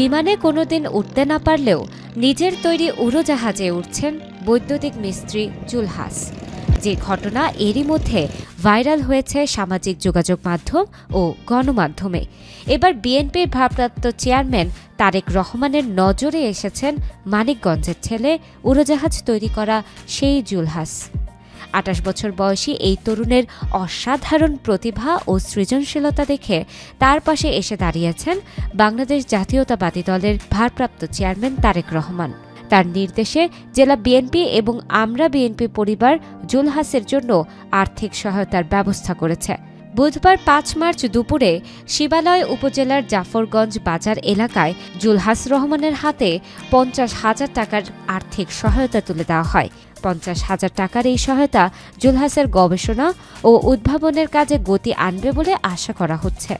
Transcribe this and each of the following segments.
বিমানে কোনোদিন উঠতে না পারলেও নিজের তৈরি উড়োজাহাজে উঠছেন বৈদ্যুতিক মিস্ত্রি জুলহাস, যে ঘটনা এরই মধ্যে ভাইরাল হয়েছে সামাজিক যোগাযোগ মাধ্যম ও গণমাধ্যমে। এবার বিএনপির ভারপ্রাপ্ত চেয়ারম্যান তারেক রহমানের নজরে এসেছেন মানিকগঞ্জের ছেলে উড়োজাহাজ তৈরি করা সেই জুলহাস। ২৮ বছর বয়সী এই তরুণের অসাধারণ প্রতিভা ও সৃজনশীলতা দেখে তার পাশে এসে দাঁড়িয়েছেন বাংলাদেশ জাতীয়তাবাদী দলের ভারপ্রাপ্ত চেয়ারম্যান তারেক রহমান। তার নির্দেশে জেলা বিএনপি এবং আমরা বিএনপি পরিবার জুলহাসের জন্য আর্থিক সহায়তার ব্যবস্থা করেছে। বুধবার ৫ মার্চ দুপুরে শিবালয় উপজেলার জাফরগঞ্জ বাজার এলাকায় জুলহাস রহমানের হাতে ৫০,০০০ টাকার আর্থিক সহায়তা তুলে দেওয়া হয়। ৫০,০০০ টাকার এই সহায়তা জুলহাসের গবেষণা ও উদ্ভাবনের কাজে গতি আনবে বলে আশা করা হচ্ছে।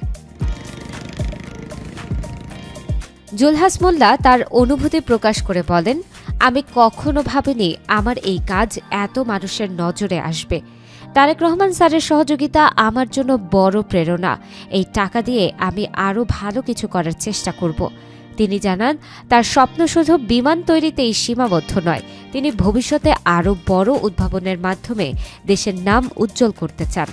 জুলহাস মোল্লা তার অনুভূতি প্রকাশ করে বলেন, আমি কখনো ভাবিনি আমার এই কাজ এত মানুষের নজরে আসবে। তারেক রহমান স্যারের সহযোগিতা আমার জন্য বড় প্রেরণা। এই টাকা দিয়ে আমি আরও ভালো কিছু করার চেষ্টা করব। তিনি জানান, তার স্বপ্ন শুধু বিমান তৈরিতেই সীমাবদ্ধ নয়, তিনি ভবিষ্যতে আরও বড় উদ্ভাবনের মাধ্যমে দেশের নাম উজ্জ্বল করতে চান।